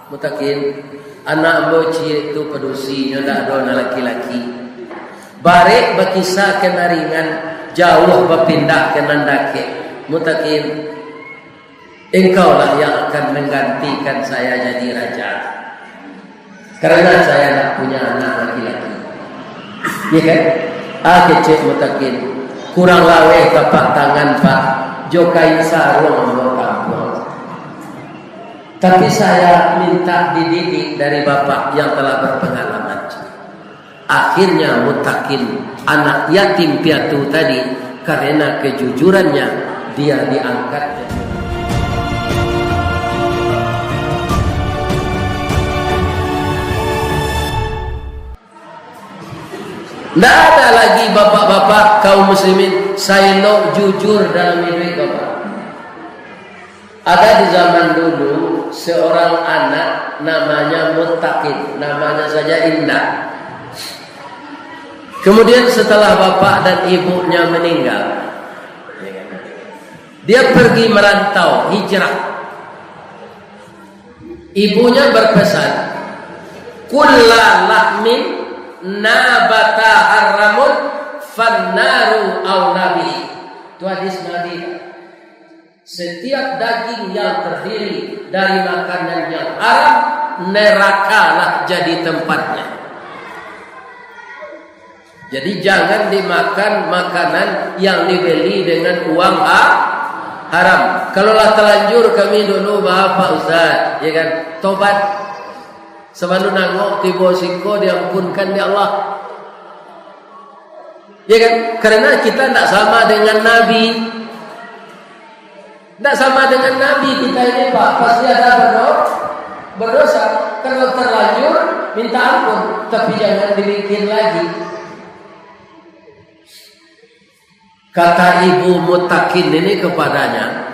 mutakin anak boci itu pedusi nyoda dona laki-laki barek bakisah kenaringan jauh berpindah ke nandake mutakin engkaulah yang akan menggantikan saya jadi raja karena saya tak punya anak laki-laki ya kan kecek mutakin kurang lawe tapak tangan pak jokai sarung ambo kampung. Tapi saya minta dididik dari bapak yang telah berpengalaman. Akhirnya mutakin anak yatim piatu tadi karena kejujurannya dia diangkat. Tidak ada lagi bapak-bapak kaum muslimin saya jujur dalam hidup bapak. Ada di zaman dulu seorang anak namanya Muttaqin, namanya saja indah. Kemudian setelah bapak dan ibunya meninggal, dia pergi merantau, hijrah. Ibunya berpesan, "Kulla lahmin nabata haramun fannaru aulabi." Itu hadis Nabi. Setiap daging yang terdiri dari makanan yang haram, nerakalah jadi tempatnya. Jadi jangan dimakan makanan yang dibeli dengan uang haram. Kalaulah telanjur kami dulu Bapak Ustaz, ya kan, tobat. Sebelum nangok tibo siko diampunkan di Allah. Ya kan, karena kita tidak sama dengan Nabi. Tidak sama dengan Nabi kita ini Pak. Pasti ada berdosa. Kalau terlanjur minta ampun, tapi jangan dibikin lagi. Kata ibu Muttaqin ini kepadanya,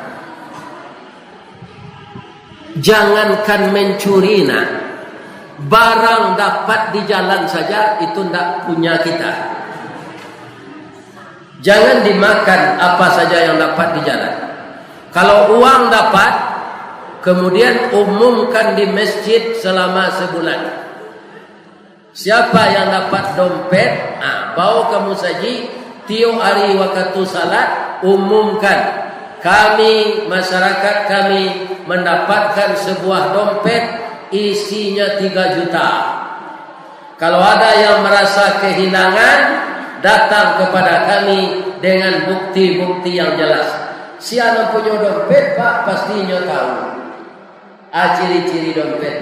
jangankan mencuri barang dapat di jalan saja itu tidak punya kita. Jangan dimakan apa saja yang dapat di jalan. Kalau uang dapat, kemudian umumkan di masjid selama sebulan. Siapa yang dapat dompet, bawa kamu saji, tiap hari waktu salat, umumkan. Kami, masyarakat kami mendapatkan sebuah dompet, isinya 3 juta. Kalau ada yang merasa kehilangan, datang kepada kami dengan bukti-bukti yang jelas. Si anak punya dompet Pak, pastinya tahu ciri-ciri dompet.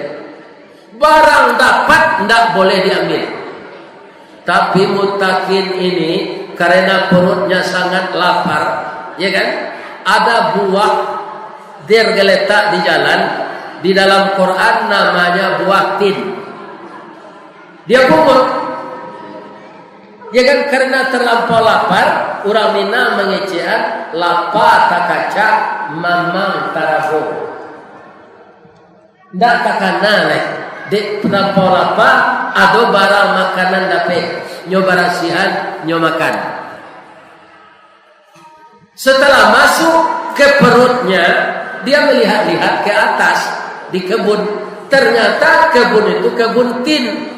Barang dapat tidak boleh diambil. Tapi Muttaqin ini karena perutnya sangat lapar, ya kan? Ada buah tergeletak di jalan. Di dalam Quran namanya buah tin. Dia pungut. Ya kan, karena terlampau lapar, orang Minang mengecehan lapar tak kaca mamang taraho. Ndak takana leh. Dek terlampau lapar, ada barang makanan dapat nyoba rasihan nyomakan. Setelah masuk ke perutnya, dia melihat-lihat ke atas di kebun. Ternyata kebun itu kebun tin.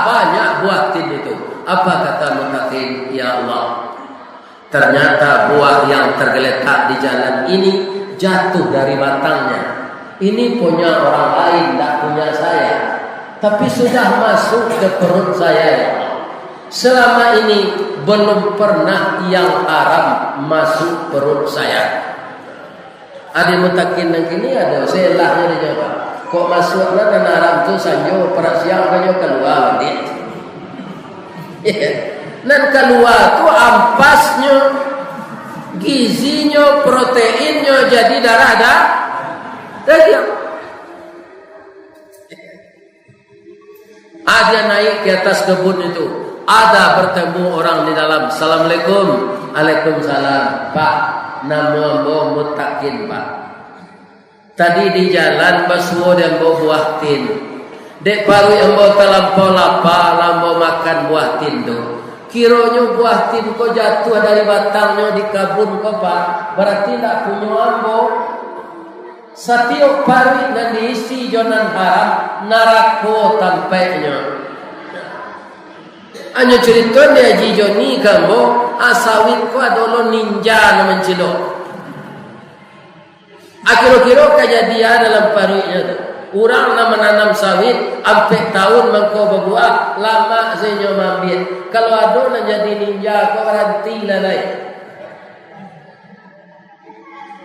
Banyak buah tin itu. Apa kata Muttaqin? Ya Allah, ternyata buah yang tergeletak di jalan ini jatuh dari batangnya. Ini punya orang lain, tidak punya saya. Tapi sudah masuk ke perut saya, ya Allah. Selama ini belum pernah yang haram masuk perut saya. Ada Muttaqin yang kini ada selahnya dia jawab. Kok masuknya dan haram tu sanjo perasiang kanyo keluar ni. Dan keluar tu ampasnya, gizinya, proteinnya jadi darah daging. Ada naik ke atas kebun itu, ada bertemu orang di dalam. Assalamualaikum. Waalaikumsalam. Pak, nama Muttaqin Pak. Tadi di jalan basuh dan bawa buah tin. Dek paru yang bawa terlampau lapar, lambo makan buah tin tu. Kiranya buah tin kau jatuh dari batangnya di kebun kau Pak. Berarti tak punya ambo. setiap pari dan diisi jonan haram narako tampaknya. Hanya cerita dia jijoni kambo asawit ko adolo ninja na mencilok. Akhir-akhir kejadian dalam parinya tu. Orang nak menanam sawit, sampai tahun mangko berbuah, lama saya mambit. Kalau ada nak jadi ninja, kau berhenti lah lain.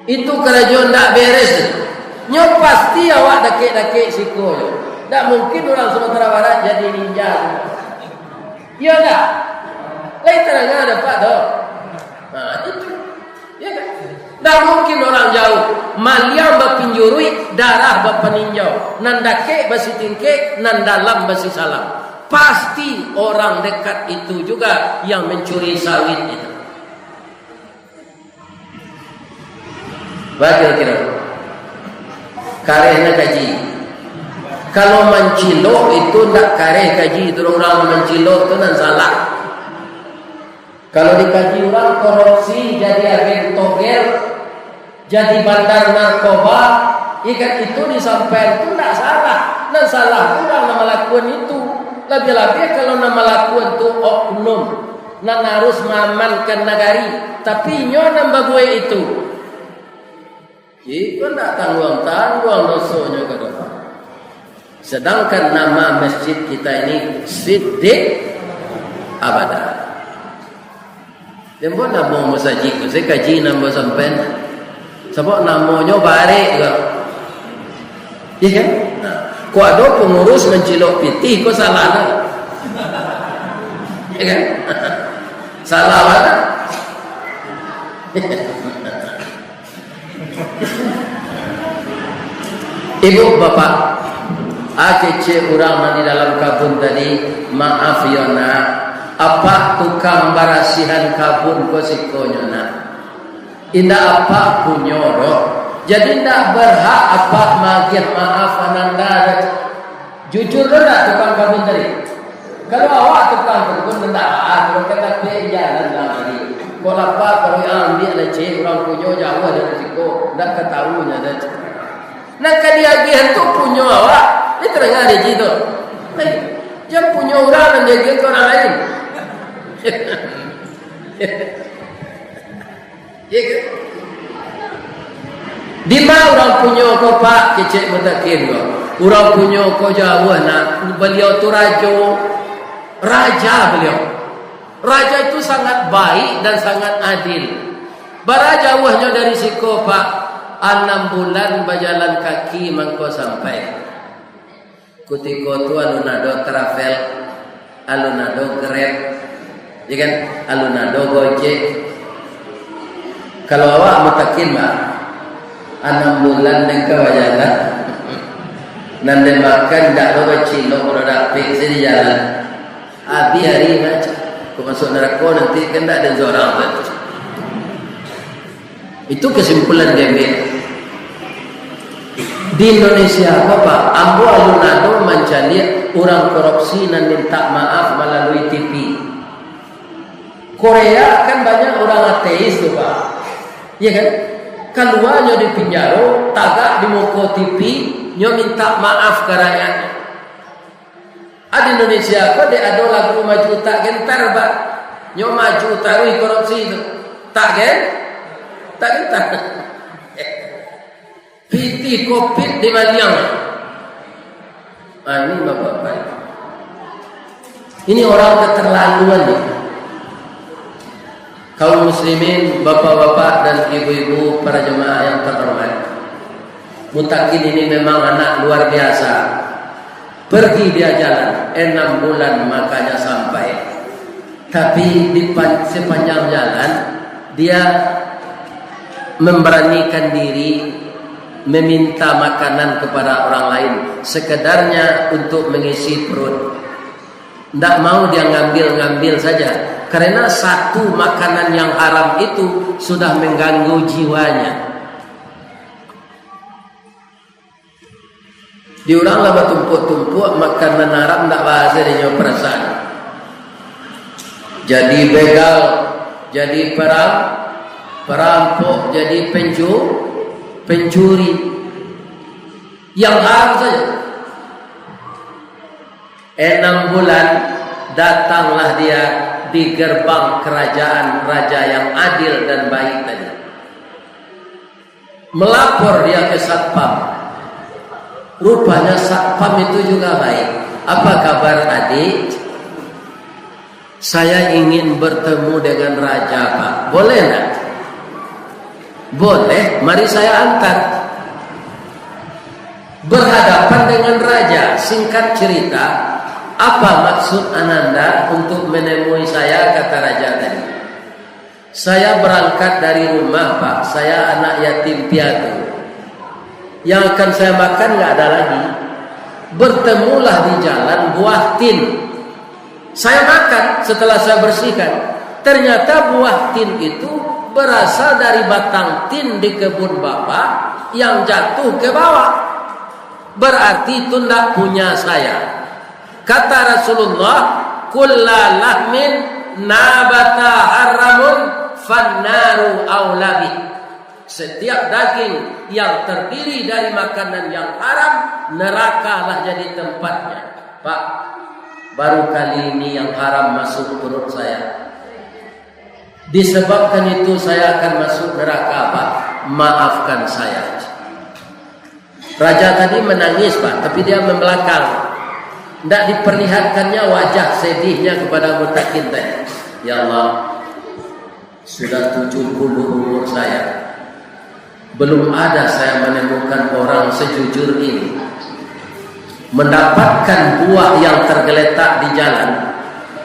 Itu kerajaan tak beres. Nyo pasti awak dakik-dakik siko. Tak mungkin orang Sumatera Barat jadi ninja. Ya tak? Lain terangkan dapat dah. Itu. Ya tak? Tak mungkin orang jauh. Maliam berpinjurui, darah berpeninjau. Nan dakik basi tingkik, nan dalam basi salam. Pasti orang dekat itu juga yang mencuri sawit itu. Kira-kira karehnya kaji. Kalau mencilok itu tak kareh kaji. Itu orang mencilok itu nan salah. Kalau dikaji orang korupsi jadi agen togel, jadi bandar narkoba, ikan itu disampaikan itu tak salah. Dan salah orang nama lakukan itu. Lebih-lebih kalau nama lakukan itu oknum, nan harus mengamankan negari. Tapi nyo nambah gue itu. Itu tak tanggung-tanggung dosonya ke depan. Sedangkan nama masjid kita ini Siddiq Abada. Dia pun nama masjid. Saya kaji nama sampai. Sebab namanya barik ke. Iya kan? Nah, kau ada pengurus mencilok pitih, kau salah tak? Iya kan? Salah tak? Ibu bapak, kecil orang di dalam kabun tadi, maaf ya nak, apa tukang barasihan kabun ko sikonya nak? Indah apa punyoro? Jadi tidak berhak apa magih maaf ananda. Jujur tak tukang kabun tadi? Kalau awak tukang kabun tidak, kalau kata ke jalan lagi. Kalau apa kalau yang ambil leceh orang punya jauh dari siko, tidak ketahuinya dah. Nak kadiagihan tu punya awak, ini terangkan dia jitu. Yang punya orang dan dia ke orang lain. Ya ke? Di mana orang punya kau pak kecek mutakin kau? Orang punya kau jauh nak beliau tu raja beliau. Raja itu sangat baik dan sangat adil. Bara jauhnya dari siko pak 6 bulan berjalan kaki mangko sampai. Kutiko tu alunado travel, alunado grab, ya kan? Alunado gojek. Kalau awak mutakin mak 6 bulan dengan berjalan, nanti makan tak bawa cilok kalau dak fix di jalan. Abi hari macam, kau masuk neraka nanti kan tak ada zorang tu. Itu kesimpulan dia ambil. Di Indonesia apa? Ambo alunado mencari orang korupsi dan minta maaf melalui TV. Korea kan banyak orang ateis tu pak. Ya kan? Keluarnya di penjara, tagak di muka TV, nyo minta maaf ke rakyatnya. Di Indonesia kok dia ada lagu maju tak gentar pak. Nyo maju taruh korupsi itu. Tak gen? Tak gentar. Piti kopit di Maliang. Ini bapak-bapak. Ini orang keterlaluan nih. Kaum muslimin, bapak-bapak dan ibu-ibu, para jemaah yang terhormat. Mutakin ini memang anak luar biasa. Pergi dia jalan 6 bulan makanya sampai. Tapi di sepanjang jalan dia memberanikan diri meminta makanan kepada orang lain, sekedarnya untuk mengisi perut. Tidak mau dia ngambil-ngambil saja, karena satu makanan yang haram itu sudah mengganggu jiwanya. Diulang lama tumpuk-tumpuk makanan haram tidak bahasa dia perasaan. Jadi begal, jadi perampok, jadi pencuri. Yang haram saja. 6 bulan datanglah dia di gerbang kerajaan raja yang adil dan baik tadi. Melapor dia ke satpam. Rupanya satpam itu juga baik. Apa kabar adik? Saya ingin bertemu dengan raja, Pak. Boleh enggak? Boleh, mari saya antar. Berhadapan dengan raja. Singkat cerita, apa maksud Ananda untuk menemui saya, kata raja tadi. Saya berangkat dari rumah, Pak. Saya anak yatim piatu. Yang akan saya makan nggak ada lagi. Bertemulah di jalan buah tin. Saya makan setelah saya bersihkan. Ternyata buah tin itu berasal dari batang tin di kebun bapak yang jatuh ke bawah. Berarti itu tidak punya saya. Kata Rasulullah, kulla lahmin nabata haramun fannaru aulabi. Setiap daging yang terdiri dari makanan yang haram, nerakalah jadi tempatnya. Pak, baru kali ini yang haram masuk perut saya. Disebabkan itu saya akan masuk neraka, Pak. Maafkan saya. Raja tadi menangis, Pak, tapi dia membelakang. Tidak diperlihatkannya wajah sedihnya kepada mutakin tadi. Ya Allah, sudah 70 umur saya, belum ada saya menemukan orang sejujur ini. Mendapatkan buah yang tergeletak di jalan,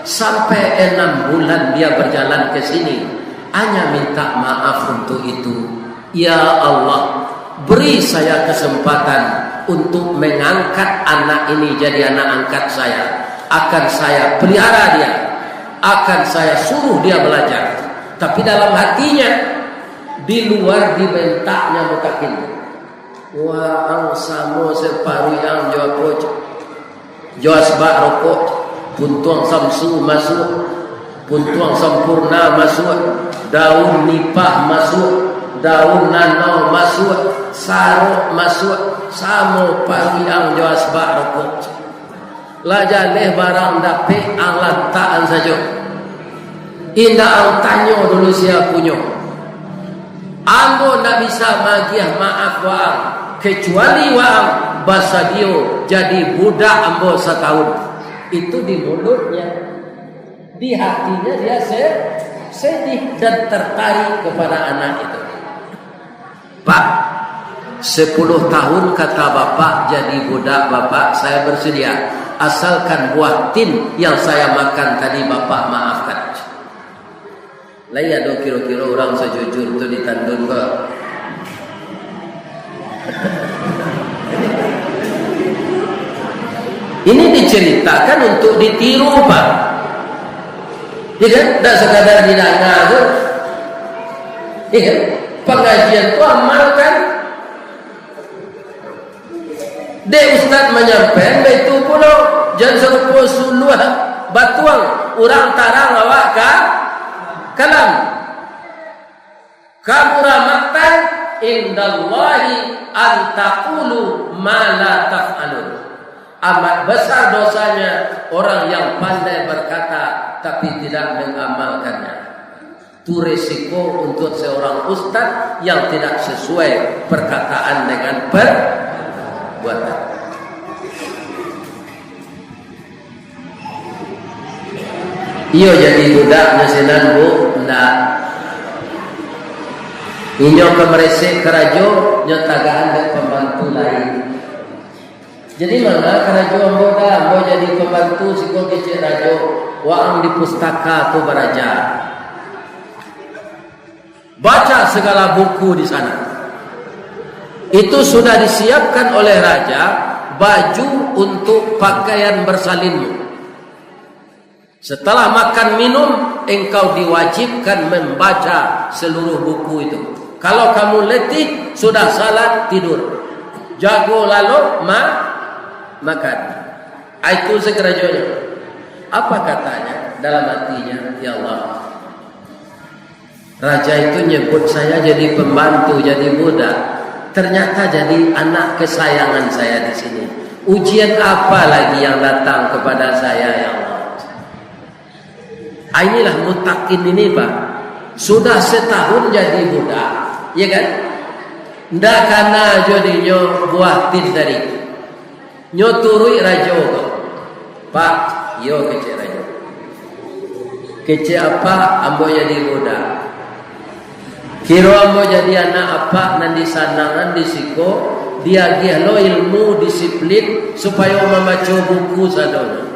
sampai 6 bulan dia berjalan ke sini, hanya minta maaf untuk itu. Ya Allah, beri saya kesempatan untuk mengangkat anak ini jadi anak angkat saya. Akan saya pelihara dia, akan saya suruh dia belajar. Tapi dalam hatinya, di luar dibentaknya mutakin. Wah, ang samo separuh yang jawab Jawa sebab rokok, puntuang samsu masuk, puntuang sempurna masuk, daun nipah masuk, daun nanau masuk, sarok masuk, samo pariang Jawa sebab rokok. Lajaleh barang dapet ang lantaan saja. Indah ang tanyo dulu siya punyo. Ambo nak bisa magiah maaf waang, kecuali waang bahasa dio jadi budak ambo setahun. Itu di mulutnya, di hatinya dia sedih dan tertarik kepada anak itu. Pak, 10 tahun kata bapak jadi budak bapak, saya bersedia. Asalkan buah tin yang saya makan tadi bapak maafkan. Lah ya do kira-kira orang sejujur itu ditandun ke. Ini diceritakan untuk ditiru, Pak. Ya kan? Tak sekadar didengar tu. Ya kan? Pengajian tu amalkan. Dek Ustaz menyampaikan itu pula jangan serupa suluh batuang orang tarang awak kalam. Kabura maqtan indallahi an taqulu ma la taf'alun. Amat besar dosanya orang yang pandai berkata tapi tidak mengamalkannya. Itu resiko untuk seorang ustaz yang tidak sesuai perkataan dengan perbuatan. Iyo jadi budaknya senan bu, ndak. Inyo kemeresek kerajo, nyotagaan dan pembantu lain. Jadi mana kerajo ambo dah, ambo jadi pembantu siko kecil rajo, waang di pustaka tu beraja. Baca segala buku di sana. Itu sudah disiapkan oleh raja baju untuk pakaian bersalinmu. Setelah makan minum, engkau diwajibkan membaca seluruh buku itu. Kalau kamu letih, sudah salat, tidur. Jago lalu makan. Itu sekerajonya. Apa katanya dalam hatinya? Ya Allah, raja itu nyebut saya jadi pembantu, jadi budak. ternyata jadi anak kesayangan saya di sini. Ujian apa lagi yang datang kepada saya ya Allah? Inilah mutakin ini Pak. Sudah setahun jadi budak, ya kan? Ndak kana jadinya buah tin dari. Nyo turui rajo Pak, yo kece rajo. Kece apa? Ambo jadi budak. Kiro ambo jadi anak apa? Nanti sanangan di siko. Dia lo ilmu disiplin supaya membaca buku sadono.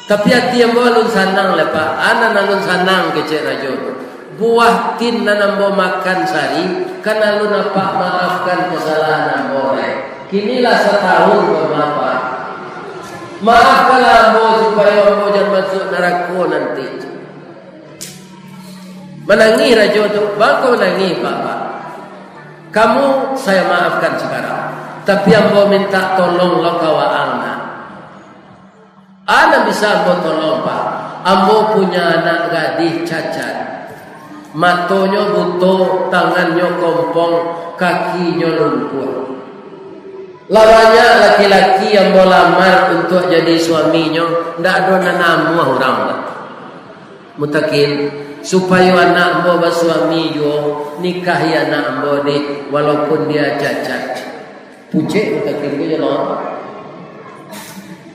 Tapi hati yang bawa alun sanang lepa, anak alun sanang kecek rajo. Buah tin nanambo makan sari, kan alun apa maafkan kesalahan ambo. Kinilah setahun berapa. Maafkanlah ambo supaya ambo jangan masuk neraka nanti. Menangi rajo tu, bangko menangi Pak. Kamu saya maafkan sekarang, tapi ambo minta tolong lo kawa anak. Anak bisa ambo tolong Pak. Ambo punya anak gadis cacat. Matonya buto, tangannya kompong, kakinya lumpuh. Lawannya laki-laki yang mau lamar untuk jadi suaminya, ndak ada nanamu orang lah. Mutakin supaya anak ambo bersuami jo nikahi anak ambo deh walaupun dia cacat. Pucek mutakin ke jalan.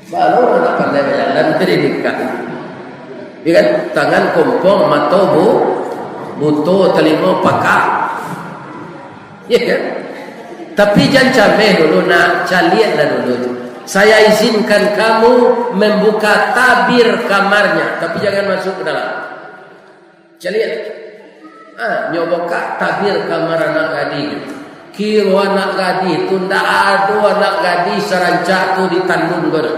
Baru anak pandai berjalan dari nikah. Ya kan? Tangan kompong, mata buto, telinga pakak. Ya kan? Tapi jangan cameh dulu nak, caliat dah dulu. Saya izinkan kamu membuka tabir kamarnya, tapi jangan masuk ke dalam. Caliat. Nyoboka tabir kamar anak gadis. Kiro anak gadis tu ndak ada anak gadis serancak tu di tandun ber.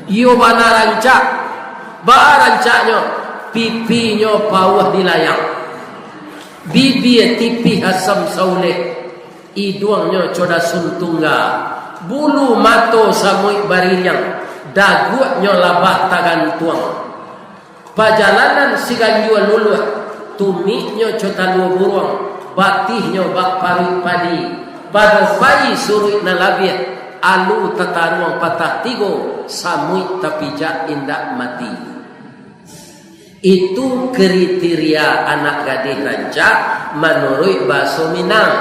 Iyo mana rancak, rancaknya pipinya bawah di layang, bibi tipi asam sauleh, hidungnya coda suntungga, bulu mato samui barinyang, dagunya labah tagantuang, pajalanan siganjua luluh, tumiknya cota dua buruang, batihnya bak parit padi, pada bayi surui nalabiah. Alu tataruang patah tigo samui tapi jak indak mati. Itu kriteria anak gadis rancak menurut bahasa Minang.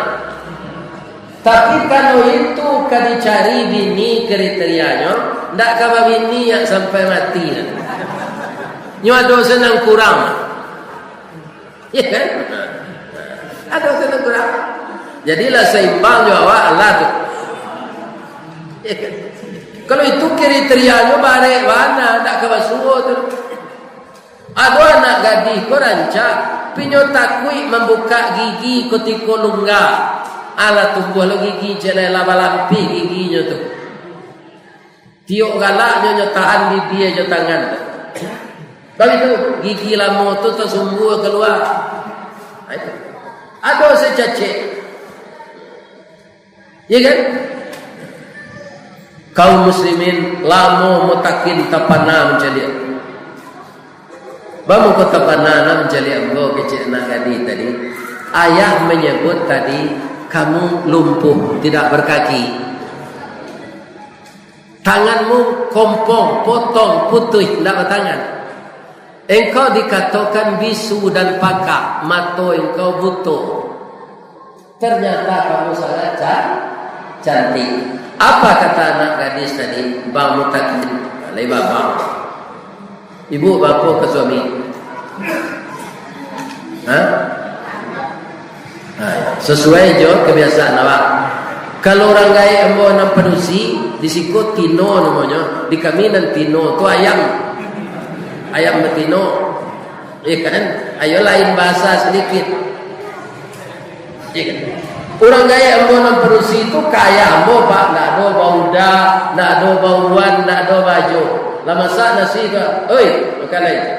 Tapi kalau itu kan dicari bini kriterianya, ndak kabar bini yang sampai mati. Nyo senang kurang. Ya kan? Ada senang kurang. Jadilah seimbang jawab Allah tu. Kalau itu kriterianya bare mana tak kebasuh tu. Ada anak gadis ko rancak pinyo takui membuka gigi ketika lungga. Ala tumbuh lo gigi celai laba-lampi giginya tu. Tiok galaknya nyotaan bibir aja tangan. Tapi tu gigi lama tu tersumbuh keluar. Ada secacik. Ya kan? Kaum muslimin lamo mutakin tapana menjadi. Bamu ko tapana menjadi ambo kecil nak gadis tadi. Ayah menyebut tadi kamu lumpuh, tidak berkaki. Tanganmu kompong, potong, putus, tidak bertangan. Engkau dikatakan bisu dan pakak, mato engkau butuh. Ternyata kamu sangat cantik. Apa kata anak gadis tadi? Bang mutakin, lebar bang. Ibu bapa ke suami. Sesuai jo kebiasaan awak. Kalau orang gaya ambo nam penusi, di siku tino namanya, di kami nan tino tu ayam betino. Ya kan? Ayo lain bahasa sedikit. Ya kan? Orang gaya ambo nam penusi itu kaya ambo pak, nak do bauda, nak do bauan, nak do baju. Lama saat nasi ka, oi, makan lagi.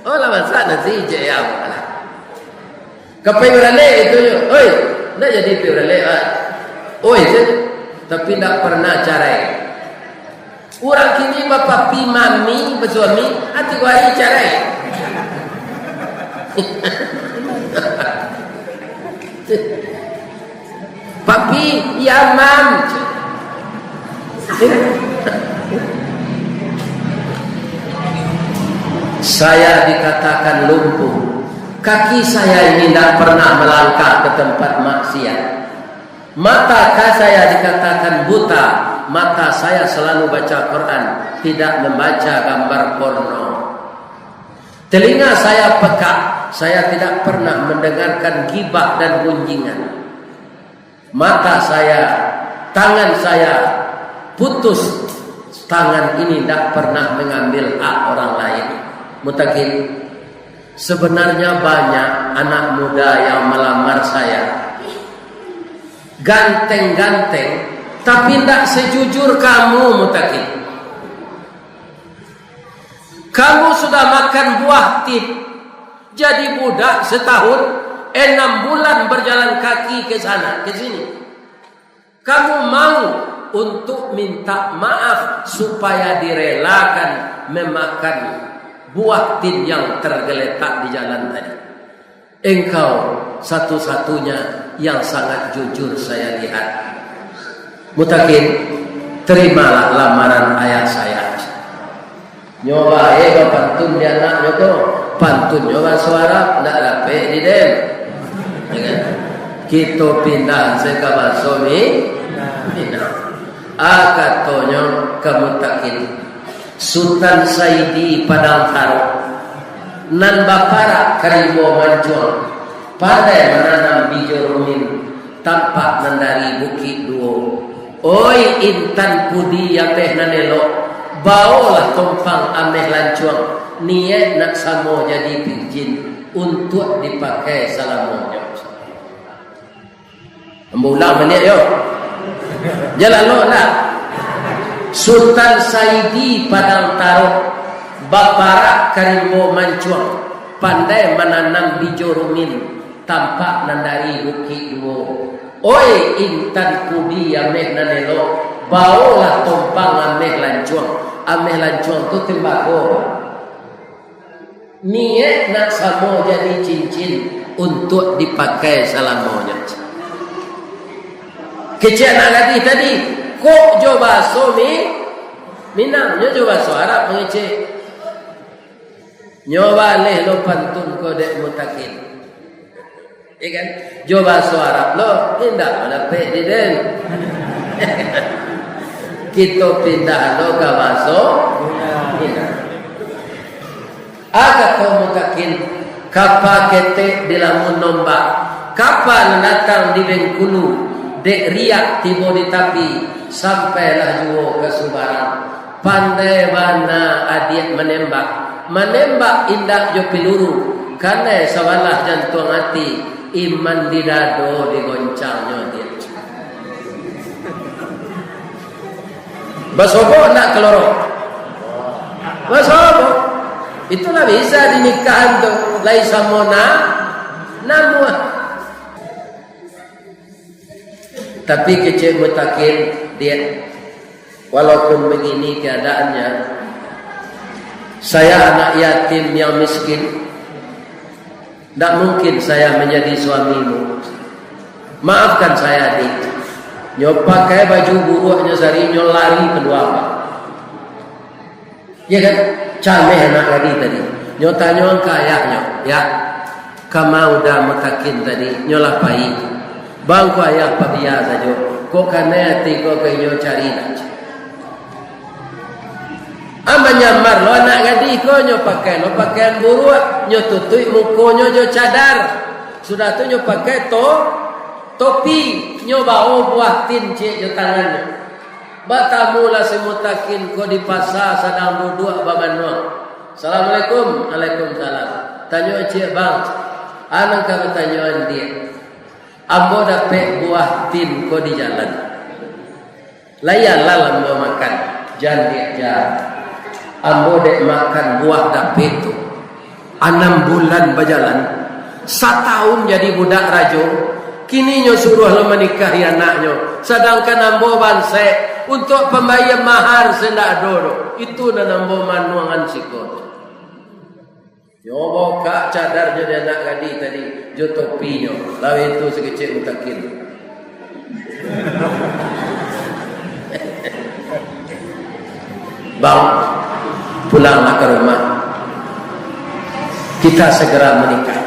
Oh lama saat nasi je ya. Kapai berale itu yo, oi, nak jadi berale. Oi, tapi tak pernah carai. Orang kini bapa pi mami bersuami, hati gua carai. Papi, ya mam. Saya dikatakan lumpuh. Kaki saya ini tidak pernah melangkah ke tempat maksiat. Mata saya dikatakan buta. Mata saya selalu baca Quran, tidak membaca gambar porno. Telinga saya peka, saya tidak pernah mendengarkan gibah dan gunjingan. Mata saya, tangan saya putus. Tangan ini tidak pernah mengambil hak orang lain. Mutakin, sebenarnya banyak anak muda yang melamar saya. Ganteng-ganteng, tapi tidak sejujur kamu, Mutakin. Kamu sudah makan buah tip, jadi budak setahun, 6 bulan berjalan kaki ke sana, ke sini. Kamu mau untuk minta maaf supaya direlakan memakan buah tin yang tergeletak di jalan tadi. Engkau satu-satunya yang sangat jujur saya lihat. Mutakin, terimalah lamaran ayah saya. Nyoba pantun dia nak nyoba pantun nyoba suara ndak lape di den. Kita pindah ke Basomi, pindah. Akatonyo Mutakin, Sultan Saidi Padang Taro, nan bapara karibo mancuang, pandai menanam bijo rumin, tampak nandari bukit duo. Oi intan pudi ya teh nanelo, bawalah tompang ameh lancuang, niat nak samo jadi pirjin untuk dipakai salamonya. Ambulang menit yo. Jalan lo lah. Sultan Saidi Padang Taro, bapara karibo mancuang, pandai menanam bijo rumin, tampak nandari bukit duo. Oi intan pudi ameh nanelo, bawalah tompang ameh lancuang. Ameh lancuang tu tembakau. Niat nak samo jadi cincin untuk dipakai salamonya. Kecil nak lagi tadi, kok coba somi, minang nyoba so Arab mengecek. Nyoba leh lo pantun kode Mutakin. Ikan coba so Arab lo, indah mana pe di den. Kita pindah lo ke baso, indah. Agak kau Mutakin, kapal ketek di lamun nombak, kapal datang di Bengkulu. Dek riak tibo di tapi sampailah juo ke Subarang. Pandai mana adik menembak indak jo peluru. Karena sawalah jantung hati, iman di dado digoncangnya dia. Basobo nak keloro. Basobo itulah bisa dinikahan tu. Lai samona namuah. Tapi kecil Mutakin dia, walaupun begini keadaannya, saya anak yatim yang miskin, tidak mungkin saya menjadi suamimu. Maafkan saya dik. Nyo pakai baju buruhnya sari nyo lari kedua apa? Ya kan? Cameh anak tadi. Nyo tanya kayaknya, ya, kamu udah Mutakin tadi nyo lapai. Bangku ayah pabia saja. Kok karena tiko kenyo cari nak. Amba nyamar lo anak gadi ko nyo pakaian buruak nyo tutui mukonyo jo cadar. Sudah tu nyo pakai topi nyo bawa buah tin cik jo tangannya. Batamu lah semutakin ko di pasar sedang duduk babanwa. Assalamualaikum. Waalaikumsalam. Tanya cik bang. Anak kata tanyaan dia. Ambo dapat buah tin ko di jalan. Layalah lambo makan. Jangan dia. Ambo dek makan buah dapat tu. 6 bulan berjalan. 1 tahun jadi budak rajo. Kini nyo suruh lo menikahi anaknya. Sedangkan ambo bansek untuk pembayar mahar sendak doro. Itu dan ambo manuangan sikot. Nyoba kak cadarnya dia nak gadi tadi, jo topinya. Lalu itu sekecil mutakin. Bang, pulanglah ke rumah. Kita segera menikah.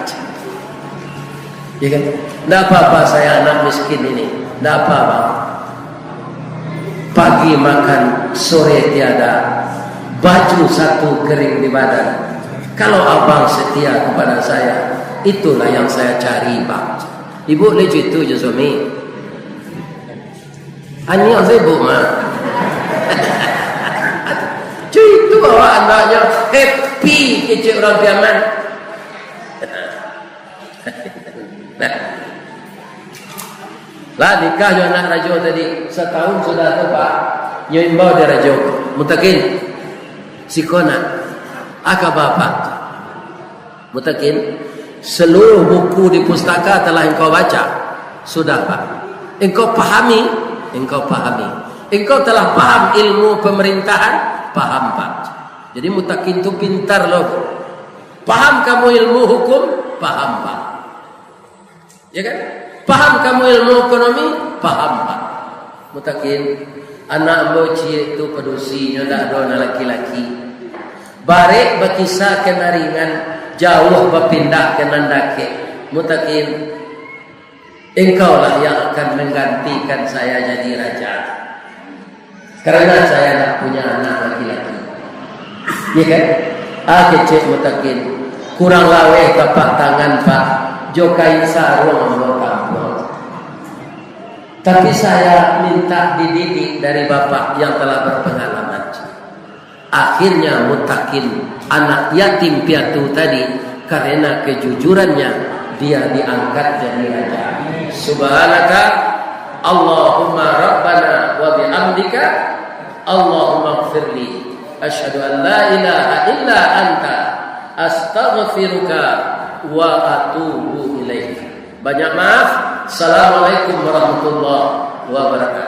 Ya kan? Tidak apa-apa saya anak miskin ini. Tidak apa-apa. Pagi makan, sore tiada. Baju satu kering di badan. Kalau abang setia kepada saya, itulah yang saya cari, Pak. Ibu leju itu je suami. Ani yang saya ibu mah. Cuy itu bawa anaknya happy kecil orang Piaman. Lah nikah jo anak rajo tadi setahun sudah tu Pak. Nyimbau dia rajo. Mutakin sikona. Aka bapak mutakin seluruh buku di pustaka telah engkau baca. Sudah Pak. Engkau pahami. Engkau telah paham ilmu pemerintahan. Paham Pak. Jadi mutakin itu pintar loh. Paham kamu ilmu hukum? Paham Pak. Ya kan? Paham kamu ilmu ekonomi? Paham Pak. Mutakin anak moci itu pedusinya tak ada anak laki-laki. Barek berkisah kenaringan jauh berpindah ke Nandake. Mutakin engkaulah yang akan menggantikan saya jadi raja. Karena saya tak punya anak laki-laki. Ya kan? Kecik mutakin kurang lawe tapak tangan Pak. Jokai sarung ambil kampung. Tapi saya minta dididik dari bapak yang telah berpengalaman. Akhirnya mutakin anak yatim piatu tadi karena kejujurannya dia diangkat jadi raja. Subhanaka Allahumma rabbana wa bihamdika Allahumma ighfirli asyhadu an la ilaha illa anta astaghfiruka wa atubu ilaik. Banyak maaf. Assalamualaikum warahmatullahi wabarakatuh.